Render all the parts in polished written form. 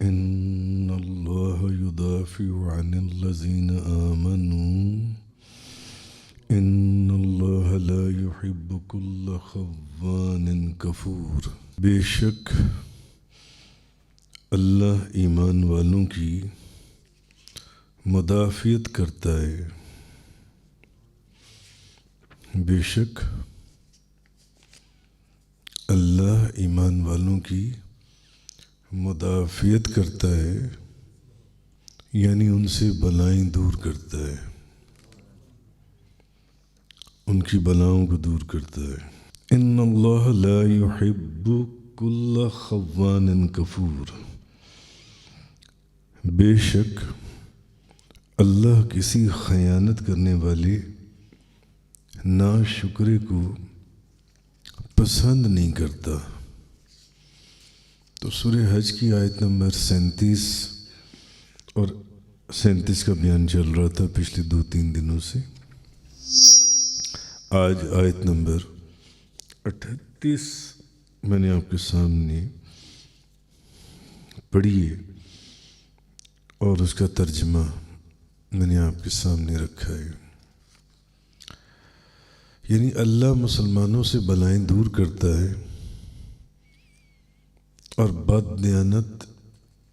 إن الله يدافع عن الذين آمنوا إن الله لا يحب كل خوان کفور. بے شک اللہ ایمان والوں کی مدافعت کرتا ہے. بے شک اللہ ایمان والوں کی مدافعت کرتا ہے، یعنی ان سے بلائیں دور کرتا ہے، ان کی بلاؤں کو دور کرتا ہے. ان اللہ لا يحب كل خوان کفور. بے شک اللہ کسی خیانت کرنے والے ناشکرے کو پسند نہیں کرتا. تو سورہ حج کی آیت نمبر 37 اور 37 کا بیان چل رہا تھا پچھلے 2-3 دنوں سے. آج آیت نمبر 38 میں نے آپ کے سامنے پڑھی ہے اور اس کا ترجمہ میں نے آپ کے سامنے رکھا ہے. یعنی اللہ مسلمانوں سے بلائیں دور کرتا ہے اور بد دیانت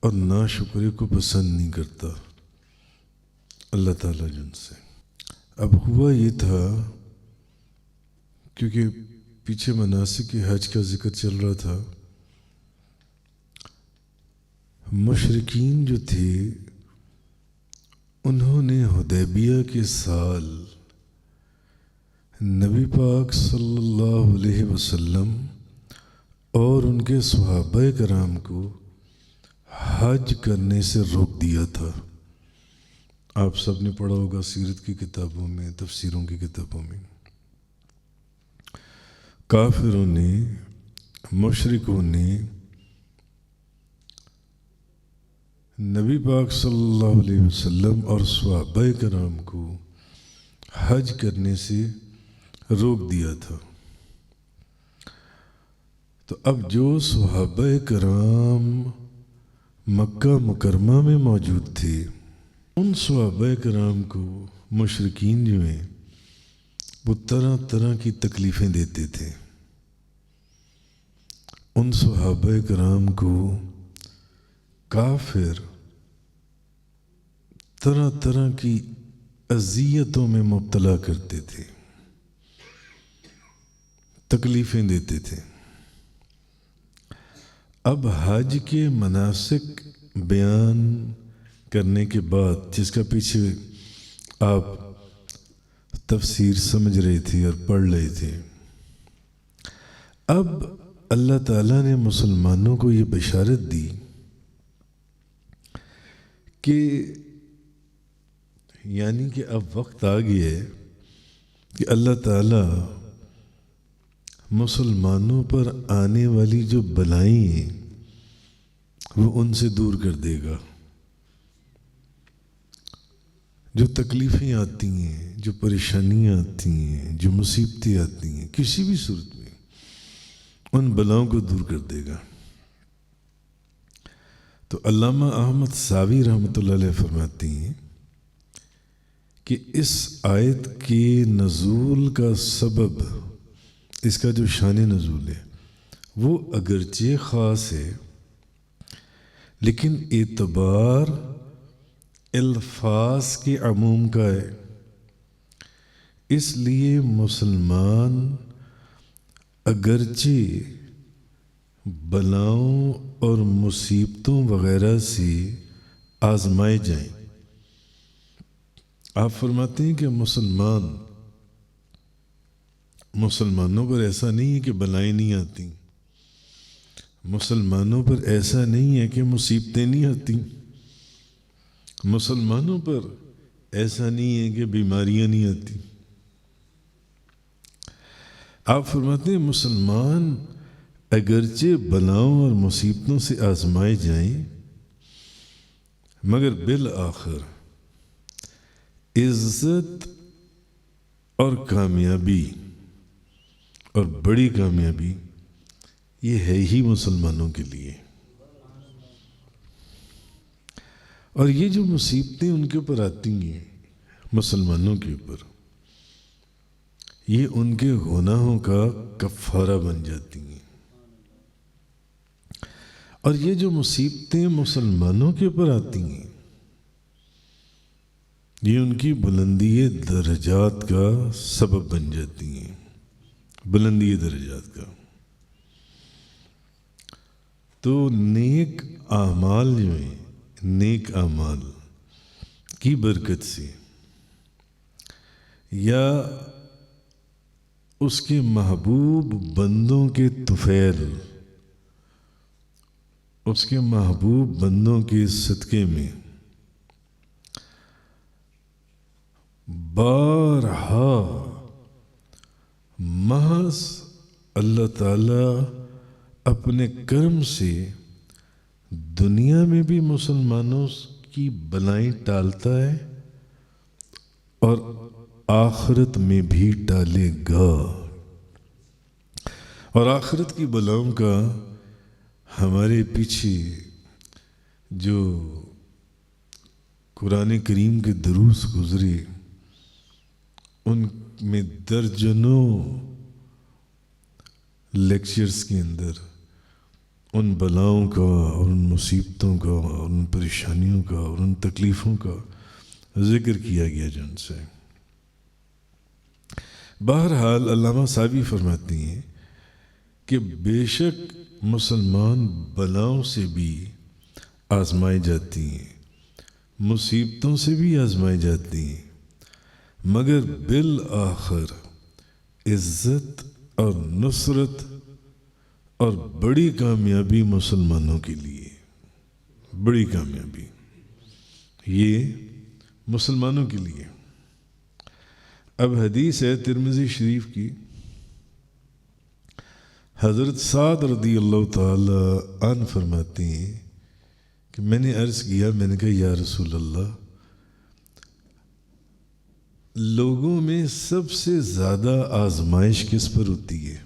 اور ناشکری کو پسند نہیں کرتا اللہ تعالیٰ جن سے. اب ہوا یہ تھا کیونکہ پیچھے مناسک حج کا ذکر چل رہا تھا، مشرکین جو تھے انہوں نے حدیبیہ کے سال نبی پاک صلی اللہ علیہ وسلم اور ان کے صحابہ کرام کو حج کرنے سے روک دیا تھا. آپ سب نے پڑھا ہوگا سیرت کی کتابوں میں، تفسیروں کی کتابوں میں. کافروں نے، مشرکوں نے نبی پاک صلی اللہ علیہ وسلم اور صحابہ کرام کو حج کرنے سے روک دیا تھا. تو اب جو صحابہ کرام مکہ مکرمہ میں موجود تھے ان صحابہ کرام کو مشرکین جو ہیں وہ طرح طرح کی تکلیفیں دیتے تھے. ان صحابہ کرام کو کافر طرح طرح کی اذیتوں میں مبتلا کرتے تھے، تکلیفیں دیتے تھے. اب حج کے مناسک بیان کرنے کے بعد، جس کا پیچھے آپ تفسیر سمجھ رہے تھے اور پڑھ رہے تھے، اب اللہ تعالیٰ نے مسلمانوں کو یہ بشارت دی کہ یعنی کہ اب وقت آ گیا ہے کہ اللہ تعالیٰ مسلمانوں پر آنے والی جو بلائیں ہیں وہ ان سے دور کر دے گا. جو تکلیفیں آتی ہیں، جو پریشانیاں آتی ہیں، جو مصیبتیں آتی ہیں کسی بھی صورت میں، ان بلاؤں کو دور کر دے گا. تو علامہ احمد ساوی رحمۃ اللہ علیہ فرماتے ہیں کہ اس آیت کے نزول کا سبب، اس کا جو شان نزول ہے وہ اگرچہ خاص ہے لیکن اعتبار الفاظ کے عموم کا ہے. اس لیے مسلمان اگرچہ بلاؤں اور مصیبتوں وغیرہ سے آزمائے جائیں، آپ فرماتے ہیں کہ مسلمانوں پر ایسا نہیں ہے کہ بلائیں نہیں آتی، مسلمانوں پر ایسا نہیں ہے کہ مصیبتیں نہیں آتی، مسلمانوں پر ایسا نہیں ہے کہ بیماریاں نہیں آتی. آپ فرماتے ہیں مسلمان اگرچہ بلاؤں اور مصیبتوں سے آزمائے جائیں مگر بالآخر عزت اور کامیابی اور بڑی کامیابی یہ ہے ہی مسلمانوں کے لیے. اور یہ جو مصیبتیں ان کے اوپر آتی ہیں مسلمانوں کے اوپر، یہ ان کے گناہوں کا کفارہ بن جاتی ہیں۔ اور یہ جو مصیبتیں مسلمانوں کے اوپر آتی ہیں، یہ ان کی بلندی درجات کا سبب بن جاتی ہیں، بلندی درجات کا۔ تو نیک اعمال جو ہیں، نیک اعمال کی برکت سے یا اس کے محبوب بندوں کے طفیل، اس کے محبوب بندوں کے صدقے میں بارہا محض اللہ تعالیٰ اپنے کرم سے دنیا میں بھی مسلمانوں کی بلائیں ٹالتا ہے اور آخرت میں بھی ٹالے گا۔ اور آخرت کی بلاؤں کا ہمارے پیچھے جو قرآن کریم کے دروس گزرے، ان میں درجنوں لیکچرز کے اندر ان بلاؤں کا اور ان مصیبتوں کا اور ان پریشانیوں کا اور ان تکلیفوں کا ذکر کیا گیا جن سے۔ بہرحال علامہ صاحبی فرماتی ہیں کہ بے شک مسلمان بلاؤں سے بھی آزمائے جاتی ہیں، مصیبتوں سے بھی آزمائے جاتی ہیں، مگر بالآخر عزت اور نصرت اور بڑی کامیابی مسلمانوں کے لیے، بڑی کامیابی یہ مسلمانوں کے لیے۔ اب حدیث ہے ترمذی شریف کی، حضرت سعد رضی اللہ تعالی عنہ فرماتے ہیں کہ میں نے عرض کیا، میں نے کہا یا رسول اللہ، لوگوں میں سب سے زیادہ آزمائش کس پر ہوتی ہے؟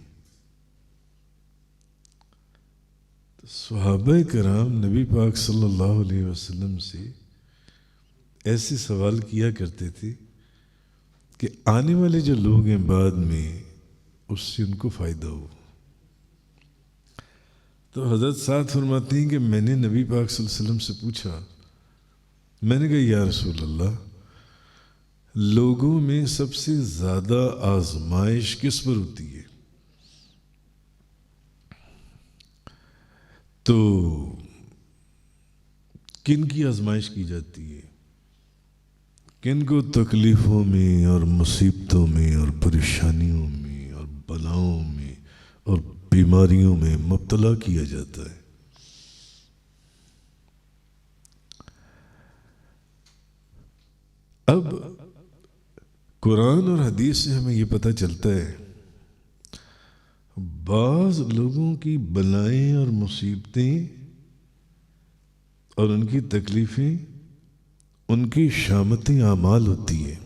صحابہ کرام نبی پاک صلی اللہ علیہ وسلم سے ایسے سوال کیا کرتے تھے کہ آنے والے جو لوگ ہیں بعد میں اس سے ان کو فائدہ ہو۔ تو حضرت سعد فرماتے ہیں کہ میں نے نبی پاک صلی اللہ علیہ وسلم سے پوچھا، میں نے کہا یا رسول اللہ، لوگوں میں سب سے زیادہ آزمائش کس پر ہوتی ہے؟ تو کن کی آزمائش کی جاتی ہے؟ کن کو تکلیفوں میں اور مصیبتوں میں اور پریشانیوں میں اور بلاؤں میں اور بیماریوں میں مبتلا کیا جاتا ہے؟ اب قرآن اور حدیث سے ہمیں یہ پتہ چلتا ہے بعض لوگوں کی بلائیں اور مصیبتیں اور ان کی تکلیفیں ان کی شامتیں اعمال ہوتی ہیں،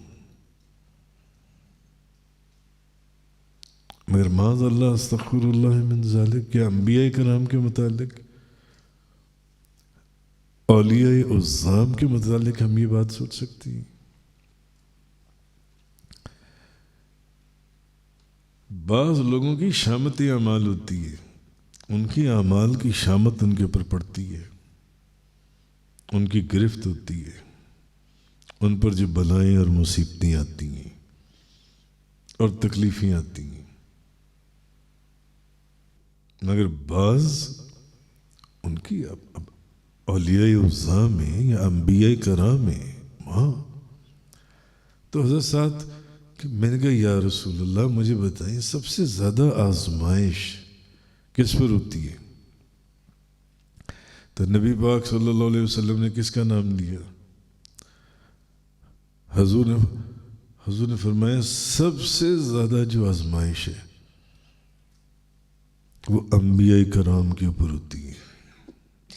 مگر معاذ اللہ استغفر اللہ من ذالک، کہ انبیاء کرام کے متعلق، اولیاء عظام کے متعلق ہم یہ بات سوچ سکتی ہیں؟ بعض لوگوں کی شامت اعمال ہوتی ہے، ان کی اعمال کی شامت ان کے اوپر پڑتی ہے، ان کی گرفت ہوتی ہے، ان پر جو بلائیں اور مصیبتیں آتی ہیں اور تکلیفیں آتی ہیں، مگر بعض ان کی اولیاء اعظام میں یا انبیاء کرام میں ہاں۔ تو حضرت صاحب کہ میں نے کہا یا رسول اللہ مجھے بتائیں سب سے زیادہ آزمائش کس پر ہوتی ہے؟ تو نبی پاک صلی اللہ علیہ وسلم نے کس کا نام لیا؟ حضور نے فرمایا سب سے زیادہ جو آزمائش ہے وہ انبیاء کرام کے اوپر ہوتی ہے،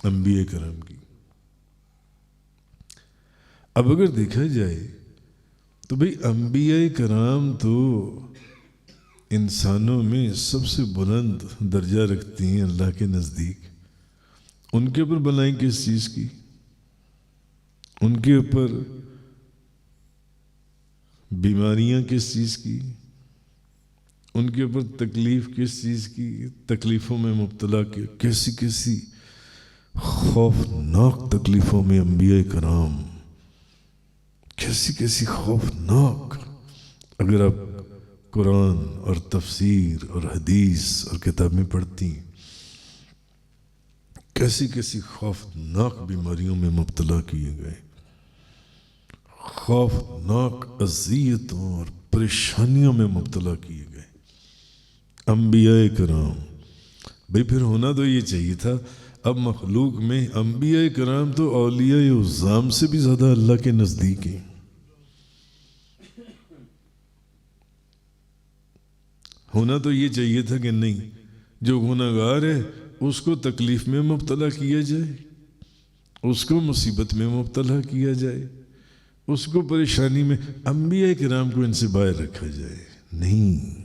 انبیاء کرام کی۔ اب اگر دیکھا جائے تو بھئی انبیاء کرام تو انسانوں میں سب سے بلند درجہ رکھتی ہیں اللہ کے نزدیک، ان کے اوپر بلائیں کس چیز کی؟ ان کے اوپر بیماریاں کس چیز کی، ان کے اوپر تکلیف کس چیز کی، تکلیفوں میں مبتلا کیا، کیسی کیسی خوفناک تکلیفوں میں انبیاء کرام، کیسی کیسی خوفناک. اگر آپ قرآن اور تفسیر اور حدیث اور کتابیں پڑھتی ہیں، کیسی کیسی خوفناک بیماریوں میں مبتلا کیے گئے، خوفناک اذیتوں اور پریشانیوں میں مبتلا کیے گئے انبیاء کرام. بھئی پھر ہونا تو یہ چاہیے تھا، اب مخلوق میں انبیاء کرام تو اولیاء عظام سے بھی زیادہ اللہ کے نزدیک ہیں. ہونا تو یہ چاہیے تھا کہ نہیں، جو گناہ گار ہے اس کو تکلیف میں مبتلا کیا جائے، اس کو مصیبت میں مبتلا کیا جائے، اس کو پریشانی میں، انبیاء کرام کو ان سے باہر رکھا جائے. نہیں.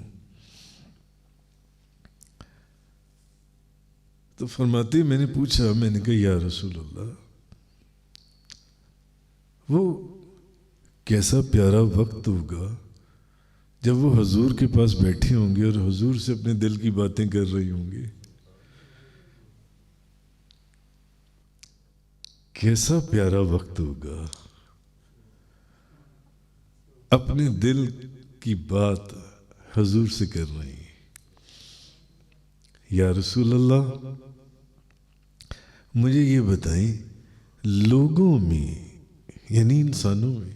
تو فرماتے میں نے پوچھا، میں نے کہا یا رسول اللہ، وہ کیسا پیارا وقت ہوگا جب وہ حضور کے پاس بیٹھے ہوں گے اور حضور سے اپنے دل کی باتیں کر رہی ہوں گے. کیسا پیارا وقت ہوگا، اپنے دل کی بات حضور سے کر رہی ہیں. یا رسول اللہ، مجھے یہ بتائیں، لوگوں میں یعنی انسانوں میں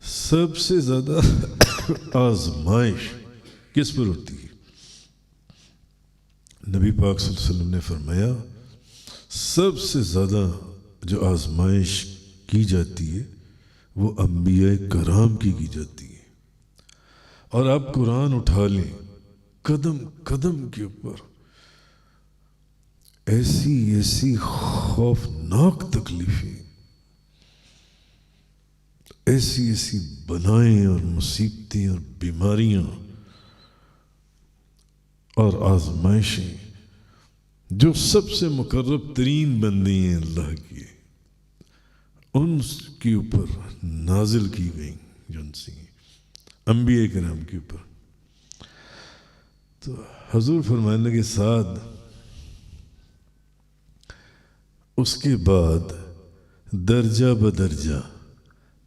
سب سے زیادہ آزمائش کس پر ہوتی ہے؟ نبی پاک صلی اللہ علیہ وسلم نے فرمایا سب سے زیادہ جو آزمائش کی جاتی ہے وہ انبیاء کرام کی جاتی ہے. اور آپ قرآن اٹھا لیں، قدم قدم کے اوپر ایسی ایسی خوفناک تکلیفیں، ایسی ایسی بلائیں اور مصیبتیں اور بیماریاں اور آزمائشیں جو سب سے مقرب ترین بندے ہیں اللہ کے، ان کے اوپر نازل کی گئیں، جو ان سے انبیاء کرام کے اوپر. تو حضور فرمانے لگے سعد، اس کے بعد درجہ بدرجہ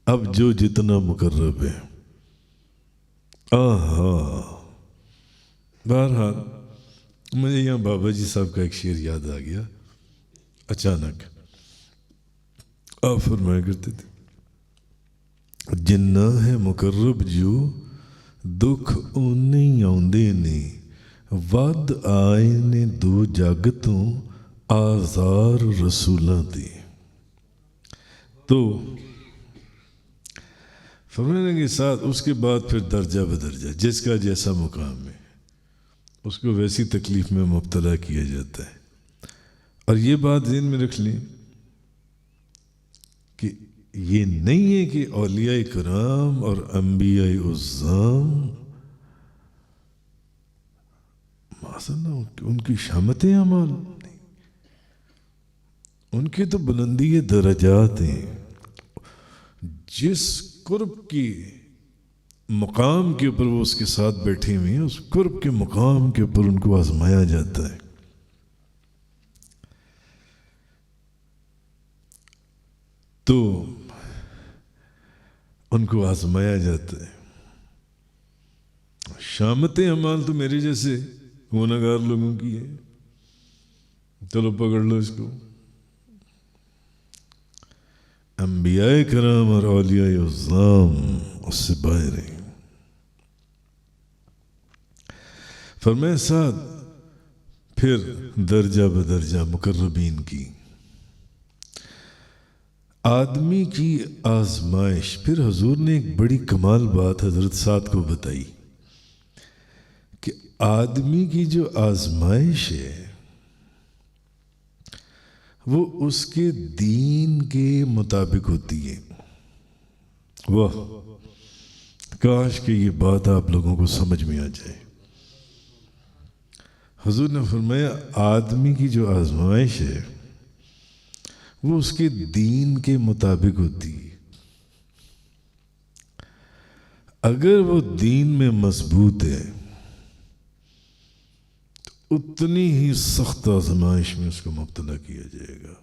اب جو جتنا مقرب ہے. بہرحال مجھے یہاں بابا جی صاحب کا ایک شعر یاد آ گیا اچانک. آپ فرمایا کرتے تھے، جنہ ہے مقرب جو دکھ انہیں آندے نے، ود آئے نے دو جگ تو آزار رسولاں دے. تو فرمانے کے ساتھ اس کے بعد پھر درجہ بدرجہ جس کا جیسا مقام ہے اس کو ویسی تکلیف میں مبتلا کیا جاتا ہے. اور یہ بات ذہن میں رکھ لیں کہ یہ نہیں ہے کہ اولیاء کرام اور انبیاء عظام ان کی شامت اعمال نہیں، ان کی تو بلندی درجات ہیں. جس قرب کی مقام کے اوپر وہ اس کے ساتھ بیٹھے ہوئے ہیں، اس قرب کے مقام کے اوپر ان کو آزمایا جاتا ہے. تو ان کو آزمایا جاتا ہے. شامت اعمال تو میرے جیسے گناہ گار لوگوں کی ہے، چلو پکڑ لو اس کو. انبیاء کرام اور اولیاء عظام اس سے باہر ہیں. فرمایا ساتھ پھر درجہ بدرجہ مقربین کی. آدمی کی آزمائش، پھر حضور نے ایک بڑی کمال بات حضرت سعد کو بتائی کہ آدمی کی جو آزمائش ہے وہ اس کے دین کے مطابق ہوتی ہے. واہ، کاش کہ یہ بات آپ لوگوں کو سمجھ میں آ جائے. حضور نے فرمایا آدمی کی جو آزمائش ہے وہ اس کے دین کے مطابق ہوتی ہے. اگر وہ دین میں مضبوط ہے تو اتنی ہی سخت آزمائش میں اس کو مبتلا کیا جائے گا.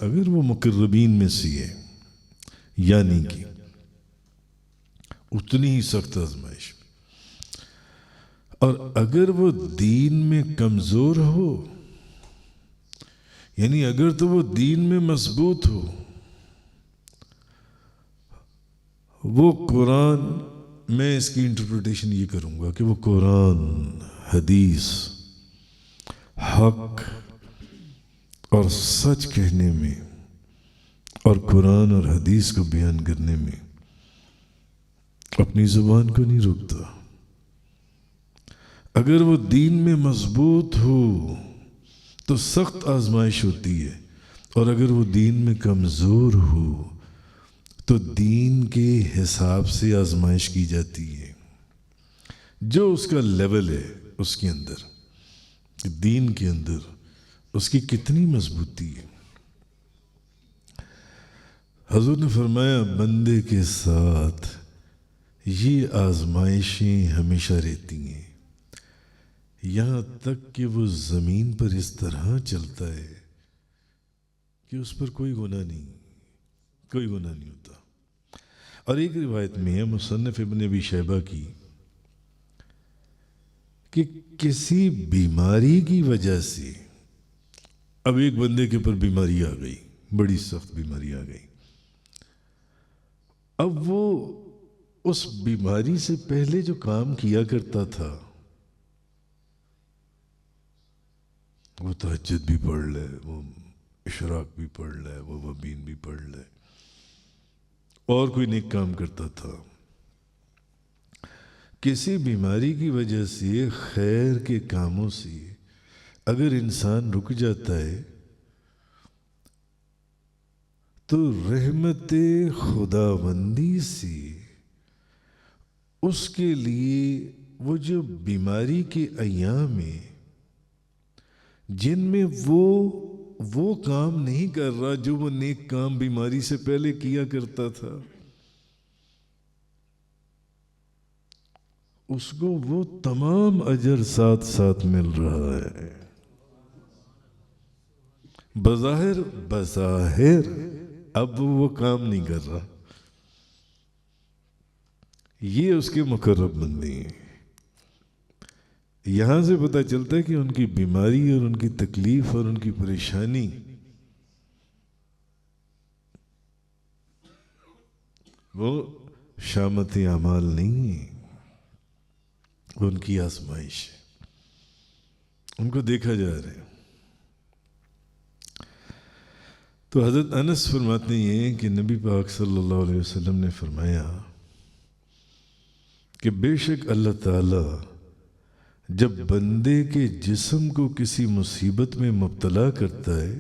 اگر وہ مقربین میں سے ہے یعنی کہ اتنی ہی سخت آزمائش میں. اور اگر وہ دین میں کمزور ہو یعنی اگر تو وہ دین میں مضبوط ہو، وہ قرآن، میں اس کی انٹرپریٹیشن یہ کروں گا کہ وہ قرآن، حدیث، حق اور سچ کہنے میں اور قرآن اور حدیث کو بیان کرنے میں اپنی زبان کو نہیں روکتا. اگر وہ دین میں مضبوط ہو تو سخت آزمائش ہوتی ہے، اور اگر وہ دین میں کمزور ہو تو دین کے حساب سے آزمائش کی جاتی ہے. جو اس کا لیول ہے اس کے اندر، دین کے اندر اس کی کتنی مضبوطی ہے. حضور نے فرمایا بندے کے ساتھ یہ آزمائشیں ہمیشہ رہتی ہیں یہاں تک کہ وہ زمین پر اس طرح چلتا ہے کہ اس پر کوئی گناہ نہیں ہوتا. اور ایک روایت میں ہے مصنف ابن ابی شیبہ کی کہ کسی بیماری کی وجہ سے اب ایک بندے کے اوپر بیماری آ گئی، بڑی سخت بیماری آ گئی. اب وہ اس بیماری سے پہلے جو کام کیا کرتا تھا، وہ تہجد بھی پڑھ لے، وہ اشراق بھی پڑھ لے، وہ وبین بھی پڑھ لے، اور کوئی نیک کام کرتا تھا. کسی بیماری کی وجہ سے خیر کے کاموں سے اگر انسان رک جاتا ہے تو رحمت خداوندی سے اس کے لیے وہ جو بیماری کے ایام میں جن میں وہ کام نہیں کر رہا جو وہ نیک کام بیماری سے پہلے کیا کرتا تھا، اس کو وہ تمام اجر ساتھ ساتھ مل رہا ہے. بظاہر اب وہ کام نہیں کر رہا. یہ اس کے مقرب بندے ہیں. یہاں سے پتہ چلتا ہے کہ ان کی بیماری اور ان کی تکلیف اور ان کی پریشانی وہ شامت اعمال نہیں ہے، ان کی آزمائش ہے. ان کو دیکھا جا رہا ہے. تو حضرت انس فرماتے ہیں کہ نبی پاک صلی اللہ علیہ وسلم نے فرمایا کہ بے شک اللہ تعالی جب بندے کے جسم کو کسی مصیبت میں مبتلا کرتا ہے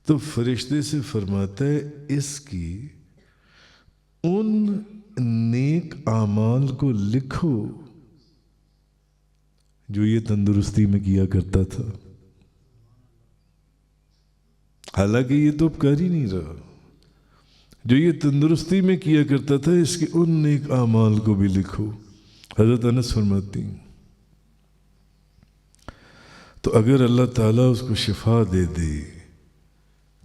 تو فرشتے سے فرماتا ہے اس کی ان نیک اعمال کو لکھو جو یہ تندرستی میں کیا کرتا تھا. حالانکہ یہ تو اب کر ہی نہیں رہا. جو یہ تندرستی میں کیا کرتا تھا اس کے ان نیک اعمال کو بھی لکھو. حضرت انس فرماتی ہیں تو اگر اللہ تعالیٰ اس کو شفا دے دے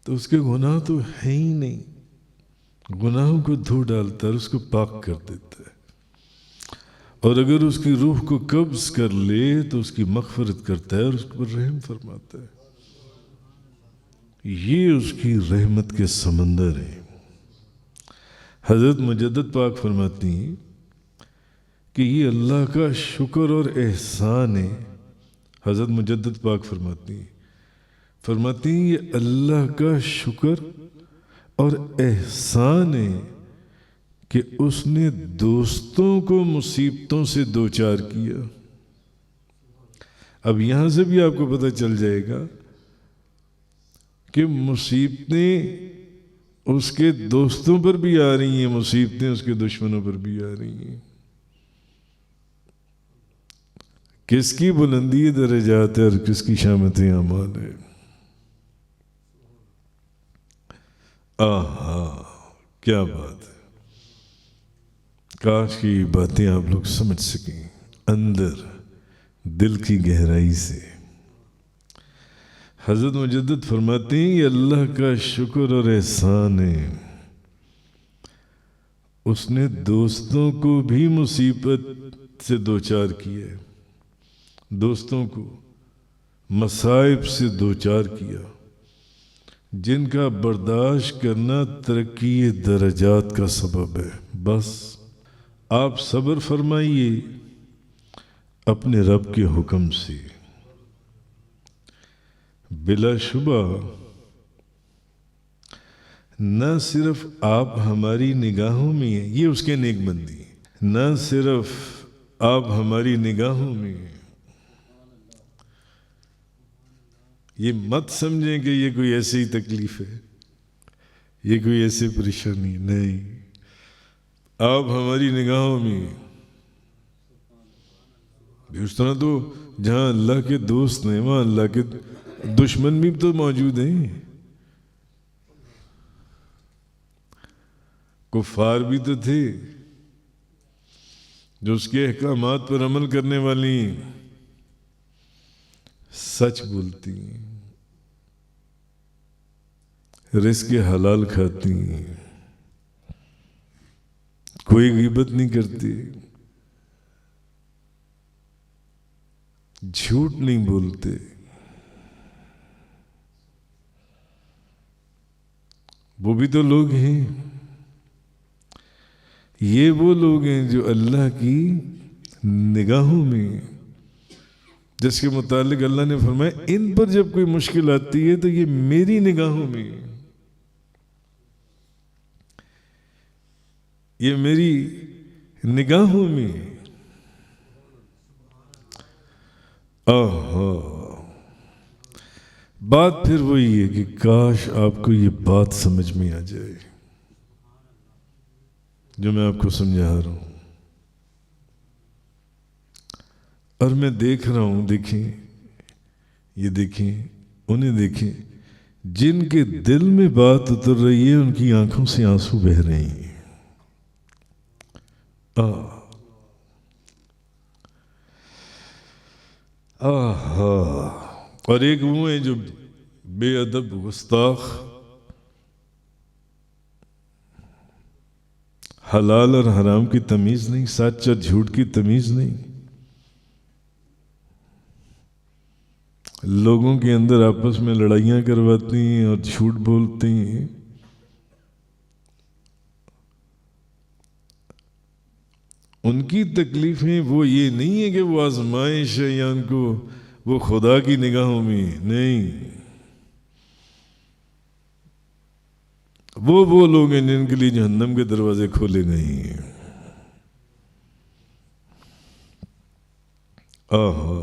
تو اس کے گناہ تو ہے ہی نہیں. گناہوں کو دھو ڈالتا ہے، اس کو پاک کر دیتا ہے. اور اگر اس کی روح کو قبض کر لے تو اس کی مغفرت کرتا ہے اور اس پر رحم فرماتا ہے. یہ اس کی رحمت کے سمندر ہیں. حضرت مجدد پاک فرماتی ہیں کہ یہ اللہ کا شکر اور احسان ہے. حضرت مجدد پاک فرماتی ہیں یہ اللہ کا شکر اور احسان ہے کہ اس نے دوستوں کو مصیبتوں سے دوچار کیا. اب یہاں سے بھی آپ کو پتہ چل جائے گا کہ مصیبتیں اس کے دوستوں پر بھی آ رہی ہیں، مصیبتیں اس کے دشمنوں پر بھی آ رہی ہیں. کس کی بلندی درجات ہے اور کس کی شامت اعمال ہے. آہا کیا بات ہے، کاش کی یہ باتیں آپ لوگ سمجھ سکیں اندر دل کی گہرائی سے۔ حضرت مجدد فرماتے ہیں یہ اللہ کا شکر اور احسان ہے، اس نے دوستوں کو بھی مصیبت سے دوچار کیا ہے، دوستوں کو مصائب سے دوچار کیا، جن کا برداشت کرنا ترقی درجات کا سبب ہے۔ بس آپ صبر فرمائیے اپنے رب کے حکم سے، بلا شبہ نہ صرف آپ ہماری نگاہوں میں ہیں، یہ اس کے نیک بندی ہیں، نہ صرف آپ ہماری نگاہوں میں ہیں، یہ مت سمجھیں کہ یہ کوئی ایسی تکلیف ہے، یہ کوئی ایسی پریشانی نہیں، آپ ہماری نگاہوں میں ہیں۔ اس طرح تو جہاں اللہ کے دوست ہیں وہاں اللہ کے دشمن بھی تو موجود ہیں، کفار بھی تو تھے جو اس کے احکامات پر عمل کرنے والی سچ بولتی ہیں، رزق حلال کھاتی ہیں، کوئی غیبت نہیں کرتی، جھوٹ نہیں بولتے، وہ بھی تو لوگ ہیں۔ یہ وہ لوگ ہیں جو اللہ کی نگاہوں میں، جس کے متعلق اللہ نے فرمایا ان پر جب کوئی مشکل آتی ہے تو یہ میری نگاہوں میں، یہ میری نگاہوں میں۔ آہا بات پھر وہی ہے کہ کاش آپ کو یہ بات سمجھ میں آ جائے جو میں آپ کو سمجھا رہا ہوں، اور میں دیکھ رہا ہوں، دیکھیں یہ دیکھیں انہیں دیکھیں جن کے دل میں بات اتر رہی ہے ان کی آنکھوں سے آنسو بہ رہے ہیں۔ آہا اور ایک وہ ہیں جو بے ادب گستاخ، حلال اور حرام کی تمیز نہیں، سچ اور جھوٹ کی تمیز نہیں، لوگوں کے اندر آپس میں لڑائیاں کرواتی ہیں اور جھوٹ بولتی ہیں۔ ان کی تکلیفیں وہ یہ نہیں ہے کہ وہ آزمائش ہے یا ان کو وہ خدا کی نگاہوں میں نہیں، وہ لوگ ہیں جن کے لیے جہنم کے دروازے کھولے گئے ہیں۔ آہا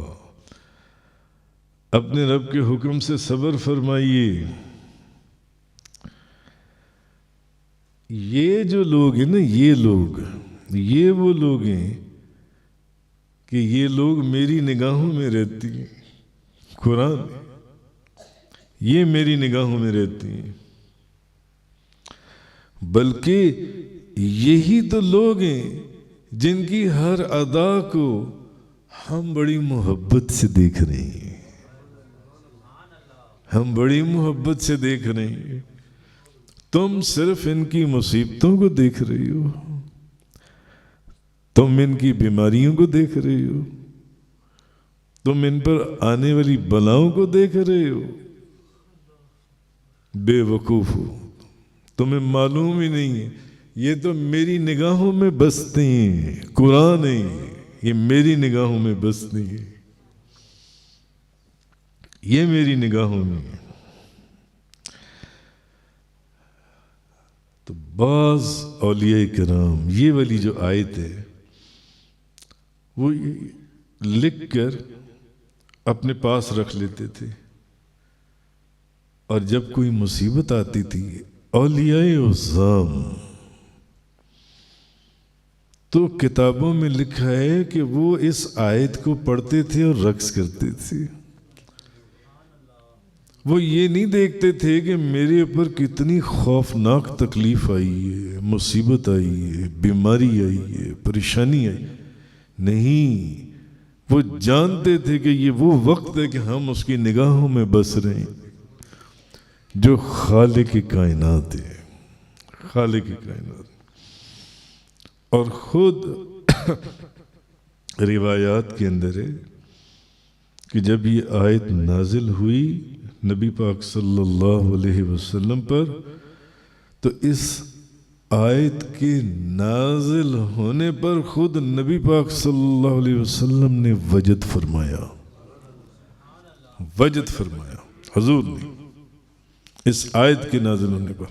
اپنے رب کے حکم سے صبر فرمائیے۔ یہ جو لوگ ہیں نا، یہ وہ لوگ ہیں کہ یہ لوگ میری نگاہوں میں رہتی ہیں، قرآن یہ میری نگاہوں میں رہتی ہیں، بلکہ یہی تو لوگ ہیں جن کی ہر ادا کو ہم بڑی محبت سے دیکھ رہے ہیں، ہم بڑی محبت سے دیکھ رہے ہیں۔ تم صرف ان کی مصیبتوں کو دیکھ رہی ہو، تم ان کی بیماریوں کو دیکھ رہے ہو، تم ان پر آنے والی بلاؤں کو دیکھ رہے ہو، بے وقوف ہو، تمہیں معلوم ہی نہیں ہے یہ تو میری نگاہوں میں بستے ہیں، قرآن ہے یہ میری نگاہوں میں بستے ہیں، یہ میری نگاہوں میں۔ تو بعض اولیاء کرام یہ والی جو آیت ہے وہ لکھ کر اپنے پاس رکھ لیتے تھے، اور جب کوئی مصیبت آتی تھی اولیاء عظام تو کتابوں میں لکھا ہے کہ وہ اس آیت کو پڑھتے تھے اور رقص کرتے تھے، وہ یہ نہیں دیکھتے تھے کہ میرے اوپر کتنی خوفناک تکلیف آئی ہے، مصیبت آئی ہے، بیماری آئی ہے، پریشانی آئی، نہیں، وہ جانتے تھے کہ یہ وہ وقت ہے کہ ہم اس کی نگاہوں میں بس رہے ہیں جو خالق کائنات ہے، خالق کائنات. اور خود روایات کے اندر ہے کہ جب یہ آیت نازل ہوئی نبی پاک صلی اللہ علیہ وسلم پر، تو اس آیت کے نازل ہونے پر خود نبی پاک صلی اللہ علیہ وسلم نے وجد فرمایا، وجد فرمایا حضور نے اس آیت کے نازل ہونے پر.